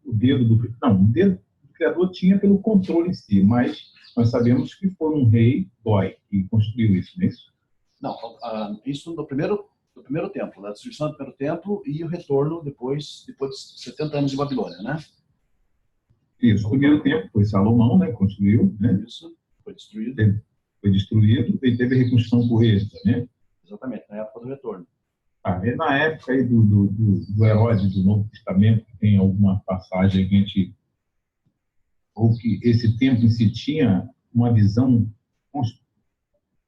o dedo do... Não, o dedo do Criador tinha pelo controle em si, mas nós sabemos que foi um rei, Goi, que construiu isso, não é isso? Não, isso do primeiro templo, da destruição do primeiro templo e o retorno depois de 70 anos de Babilônia, né? Isso, o primeiro templo foi Salomão, né? Construiu, né? Isso, foi destruído. Foi destruído e teve a reconstrução por Êxodo, né? Exatamente, na época do retorno. É na época aí do Herodes do Novo Testamento, tem alguma passagem que a gente... ou que esse templo em si tinha uma visão,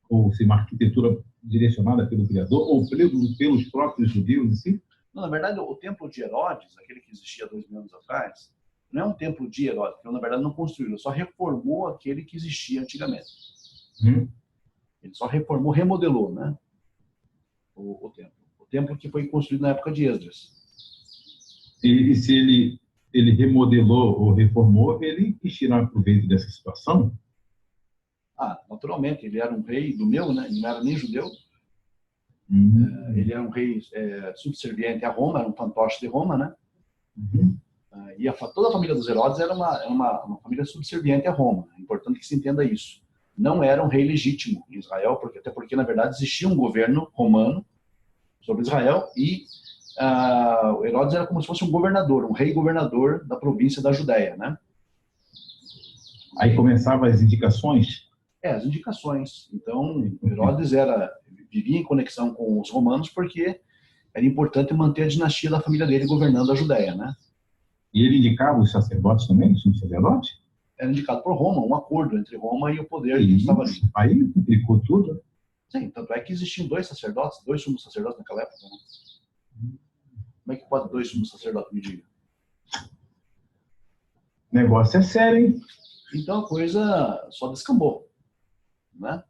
ou se uma arquitetura direcionada pelo Criador, ou pelos próprios judeus em si? Não, na verdade, o templo de Herodes, aquele que existia 2000 anos atrás, não é um templo de Herodes, porque na verdade não construiu, só reformou aquele que existia antigamente. Ele só reformou, remodelou, né? O templo. O templo que foi construído na época de Esdras. E se ele remodelou ou reformou, ele quis tirar proveito dessa situação? Naturalmente, ele era um rei do meu, né? Ele não era nem judeu. Ele era um rei subserviente a Roma, era um fantoche de Roma, né? E toda a família dos Herodes era uma família subserviente a Roma. É importante que se entenda isso. Não era um rei legítimo em Israel, até porque, na verdade, existia um governo romano sobre Israel e Herodes era como se fosse um governador, um rei governador da província da Judéia, né? Aí começavam as indicações? As indicações. Então, Herodes vivia em conexão com os romanos porque era importante manter a dinastia da família dele governando a Judéia, né? E ele indicava os sacerdotes também, os sacerdotes? Era indicado por Roma, um acordo entre Roma e o poder que estava ali. Aí complicou tudo. Sim, tanto é que existiam dois sumos sacerdotes naquela época, né? Como é que pode dois sumos sacerdotes, me diga? O negócio é sério, hein? Então a coisa só descambou, né?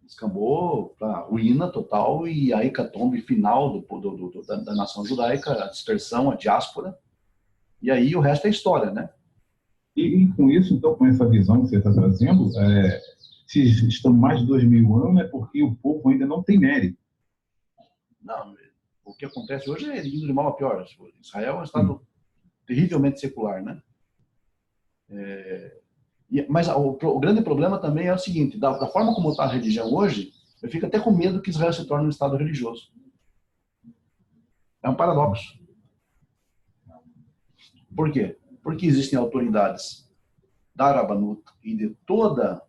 Descambou para ruína total e a hecatombe final da nação judaica, a dispersão, a diáspora. E aí o resto é história, né? E com isso, então, com essa visão que você está trazendo, se estão mais de 2000 anos, é porque o povo ainda não tem mérito. Não, o que acontece hoje é indo de mal a pior. Israel é um estado terrivelmente secular, né? Mas o grande problema também é o seguinte, da forma como está a religião hoje, eu fico até com medo que Israel se torne um estado religioso. É um paradoxo. Por quê? Porque existem autoridades da Arabanut e de todo,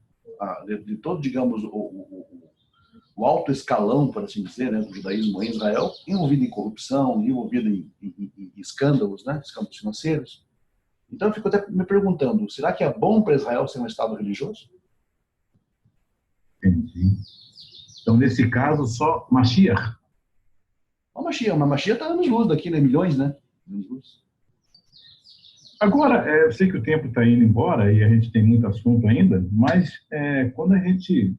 digamos, o alto escalão, por assim dizer, né, do judaísmo em Israel, envolvido em corrupção, envolvido em escândalos, né, escândalos financeiros. Então eu fico até me perguntando, será que é bom para Israel ser um estado religioso? Entendi. Então, nesse caso, só Mashiach. Mas Mashiach está anos-luz daqui, né? Milhões, né? Anos-luz. Agora, eu sei que o tempo está indo embora e a gente tem muito assunto ainda, mas quando a gente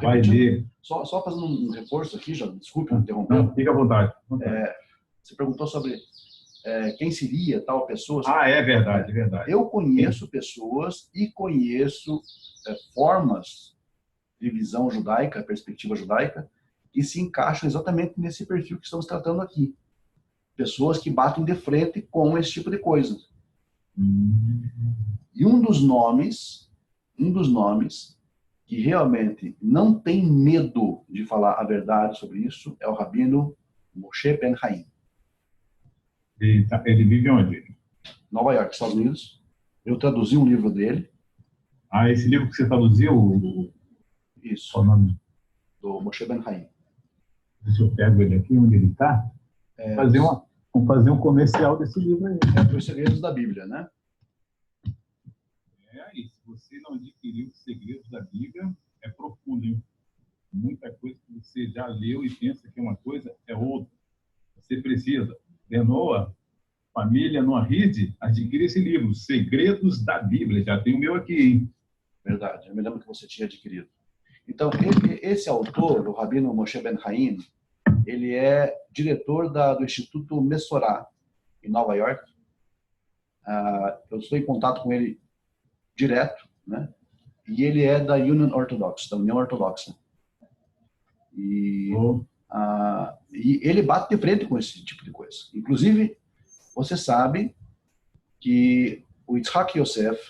vai ler... Só fazendo um reforço aqui, já, desculpe me interromper. Não, fica à vontade. Você perguntou sobre quem seria tal pessoa. É verdade, é verdade. Eu conheço pessoas e conheço formas de visão judaica, perspectiva judaica, que se encaixam exatamente nesse perfil que estamos tratando aqui. Pessoas que batem de frente com esse tipo de coisa. E um dos nomes que realmente não tem medo de falar a verdade sobre isso é o rabino Moshe Ben Haim. Ele vive onde? Nova York, Estados Unidos. Eu traduzi um livro dele. Esse livro que você traduziu? Isso. Qual o nome? Do Moshe Ben Haim. Se eu pego ele aqui, onde ele está, vamos fazer um comercial desse livro aí. Os Segredos da Bíblia, né? E se você não adquiriu os Segredos da Bíblia, é profundo, hein? Muita coisa que você já leu e pensa que uma coisa é outra. Você precisa. Benoa, família no Rede, adquira esse livro, Segredos da Bíblia. Já tem o meu aqui, hein? Verdade, eu me lembro que você tinha adquirido. Então, esse autor, o Rabino Moshe Ben Haim, ele é diretor do Instituto Mesorá, em Nova York. Eu estou em contato com ele direto, né? E ele é da Union Orthodox, da União Ortodoxa. E ele bate de frente com esse tipo de coisa. Inclusive, você sabe que o Yitzhak Yosef,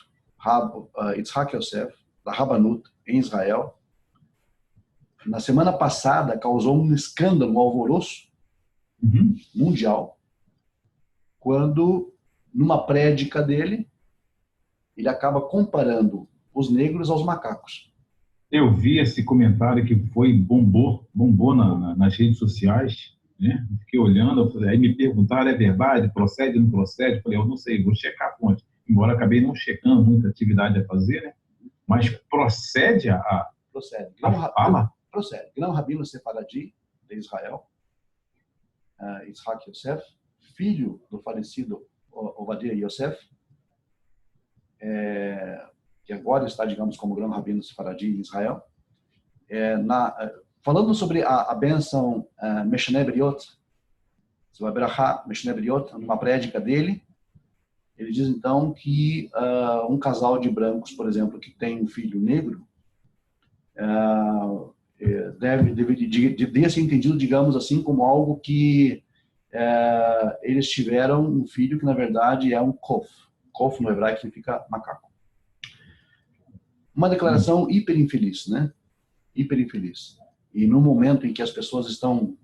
da Rabanut, em Israel, na semana passada causou um escândalo, um alvoroço mundial, quando, numa prédica dele, ele acaba comparando os negros aos macacos. Eu vi esse comentário que bombou nas redes sociais, né? Fiquei olhando, aí me perguntaram, é verdade, procede, não procede? Falei, eu não sei, vou checar a fonte. Embora acabei não checando, muita atividade a fazer, né? Mas procede Procede. Fala? Procede. Grão Rabino Sefaradi, de Israel, Yitzhak Yosef, filho do falecido Ovadia Yosef, que agora está, digamos, como Grão Rabino Sefaradi em Israel, falando sobre a bênção Meshneh Beriot, Meshneh Beriot, numa prédica dele, ele diz então que um casal de brancos, por exemplo, que tem um filho negro, deveria ser entendido, digamos assim, como algo que eles tiveram um filho que, na verdade, é um kof. Kof, no hebraico, significa macaco. Uma declaração hiper infeliz, né? Hiper infeliz. E no momento em que as pessoas estão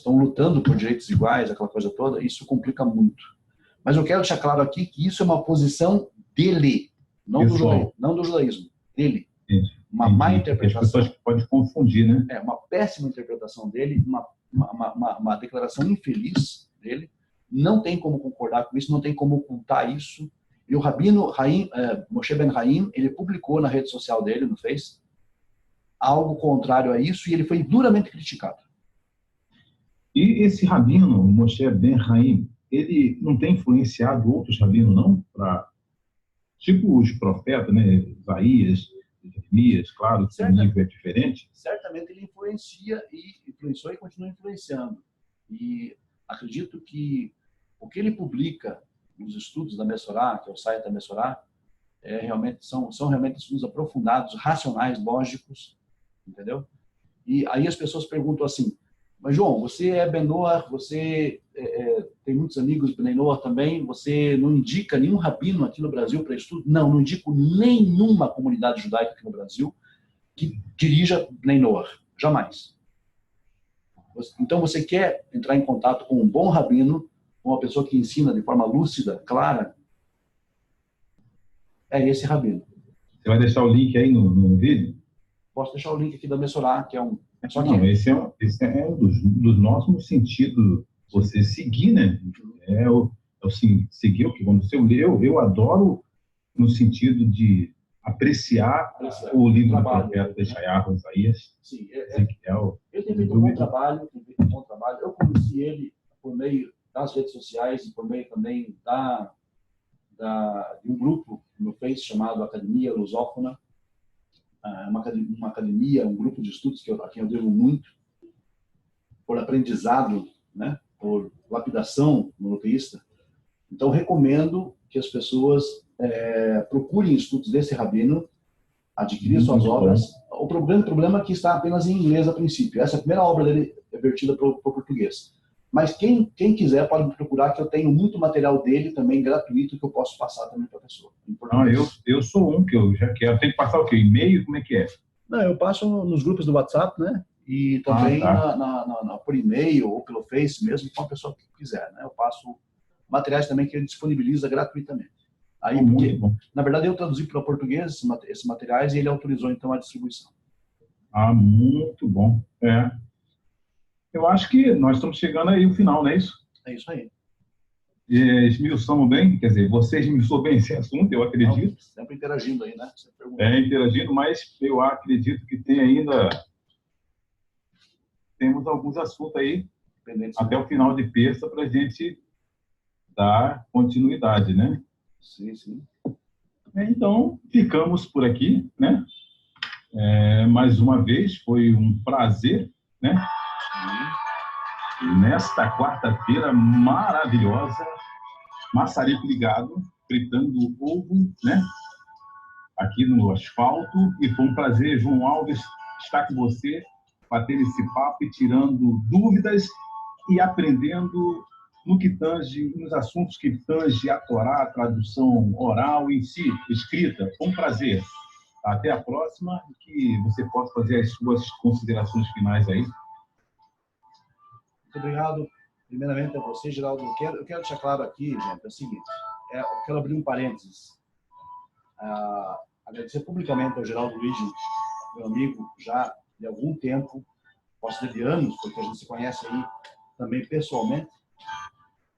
lutando por direitos iguais, aquela coisa toda, isso complica muito. Mas eu quero deixar claro aqui que isso é uma posição dele, não do judaísmo, dele. Uma má interpretação. As pessoas podem confundir, né? Uma péssima interpretação dele, uma declaração infeliz dele. Não tem como concordar com isso, não tem como ocultar isso. E o Rabino Moshe Ben Haim, ele publicou na rede social dele, no Face, algo contrário a isso, e ele foi duramente criticado. E esse Rabino, Moshe Ben Haim, ele não tem influenciado outros rabinos, não? Tipo os profetas, né? Isaías, Jeremias, claro, que o nível é diferente. Certamente ele influenciou e continua influenciando. E acredito que o que ele publica nos estudos da Mesorá, que é o site da Mesorá, são realmente estudos aprofundados, racionais, lógicos, entendeu? E aí as pessoas perguntam assim, mas João, você é Ben Noach, você tem muitos amigos Ben Noach também, você não indica nenhum rabino aqui no Brasil para estudo? Não indico nenhuma comunidade judaica aqui no Brasil que dirija Ben Noach, jamais. Então você quer entrar em contato com um bom rabino, uma pessoa que ensina de forma lúcida, clara, é esse rabino. Você vai deixar o link aí no vídeo? Posso deixar o link aqui da Mesorá, que é um... Esse é um dos nossos sentidos, você seguir, né? Seguir o que quando você leu, eu adoro no sentido de apreciar o livro do profeta de Yeshayahu, Isaías. Sim, ele tem feito um bom trabalho, Eu conheci ele por meio das redes sociais e por meio também de um grupo no Face chamado Academia Lusófona, uma academia, um grupo de estudos a quem eu devo muito, por aprendizado, né, por lapidação monoteísta. Então, recomendo que as pessoas procurem estudos desse rabino, adquirir suas obras. O problema é que está apenas em inglês a princípio. Essa é a primeira obra dele vertida para o português. Mas quem quiser pode me procurar, que eu tenho muito material dele também gratuito que eu posso passar também para a pessoa. Eu sou um que eu já quero. Tem que passar o quê? E-mail? Como é que é? Não, eu passo nos grupos do WhatsApp, né? E também por e-mail ou pelo Face mesmo, com a pessoa que quiser, né? Eu passo materiais também que ele disponibiliza gratuitamente. Aí, na verdade, eu traduzi para o português esses materiais e ele autorizou, então, a distribuição. Muito bom. Eu acho que nós estamos chegando aí ao final, não é isso? É isso aí. Esmiuçamos bem, quer dizer, você esmiuçou bem esse assunto, eu acredito. Não, sempre interagindo aí, né? Interagindo, mas eu acredito que tem ainda temos alguns assuntos aí até o final de terça para a gente dar continuidade, né? Sim, sim. Então, ficamos por aqui, né? Mais uma vez, foi um prazer, né? Nesta quarta-feira maravilhosa, maçarico ligado, fritando ovo, né? Aqui no asfalto. E foi um prazer, João Alves, estar com você, bater esse papo e tirando dúvidas e aprendendo no que tange, nos assuntos que tange a Torá, a tradução oral em si, escrita. Foi um prazer. Até a próxima e que você possa fazer as suas considerações finais aí. Muito obrigado, primeiramente, a você, Geraldo. Eu quero deixar claro aqui, gente, é o seguinte, eu quero abrir um parênteses. Agradecer publicamente ao Geraldo Luiz, meu amigo, já de algum tempo, posso dizer de anos, porque a gente se conhece aí também pessoalmente.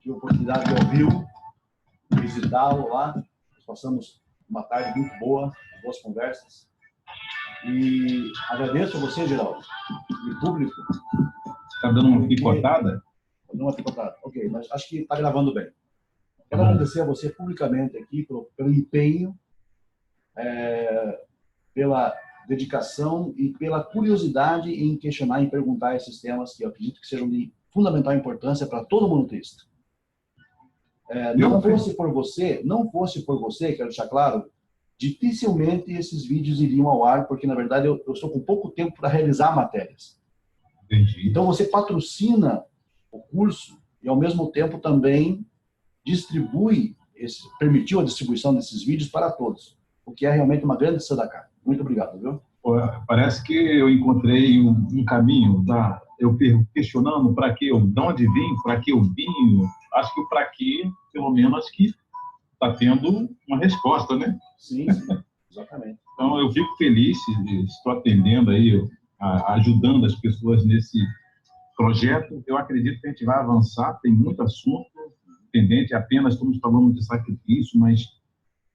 Tive a oportunidade de ouvi-lo, visitá-lo lá. Nós passamos uma tarde muito boa, boas conversas. E agradeço a você, Geraldo, e público. Está dando uma picotada? Está dando uma picotada. Ok, mas acho que está gravando bem. Quero agradecer a você publicamente aqui pelo empenho, pela dedicação e pela curiosidade em questionar e perguntar esses temas que eu acredito que sejam de fundamental importância para todo monoteísta. Não fosse por você, quero deixar claro, dificilmente esses vídeos iriam ao ar, porque, na verdade, eu estou com pouco tempo para realizar matérias. Entendi. Então, você patrocina o curso e, ao mesmo tempo, também permitiu a distribuição desses vídeos para todos, o que é realmente uma grande tzedakah. Muito obrigado, viu? Parece que eu encontrei um caminho, tá? Eu questionando para que de onde vim, para que eu vim. Acho que o para que, pelo menos, acho que está tendo uma resposta, né? Sim, exatamente. Então, eu fico feliz, estou atendendo aí, ajudando as pessoas nesse projeto. Eu acredito que a gente vai avançar, tem muito assunto pendente, apenas estamos falando de sacrifício, mas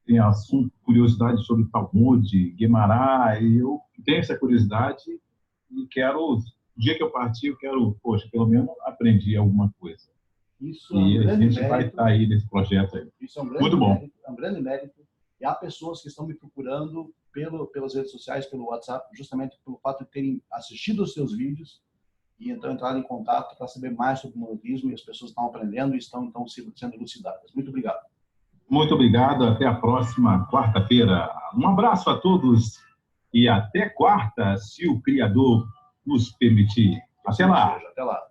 tem assunto, curiosidade sobre Talmud, Guemará, e eu tenho essa curiosidade e quero, no dia que eu partir, eu quero, pelo menos aprendi alguma coisa. Isso é e a gente vai estar aí nesse projeto aí. Isso é um grande muito bom. Mérito, é um grande mérito. E há pessoas que estão me procurando pelas redes sociais, pelo WhatsApp, justamente pelo fato de terem assistido os seus vídeos e então entrado em contato para saber mais sobre o monoteísmo, e as pessoas estão aprendendo e estão então sendo elucidadas. Muito obrigado. Muito obrigado. Até a próxima quarta-feira. Um abraço a todos e até quarta, se o Criador nos permitir. Até lá. Até lá.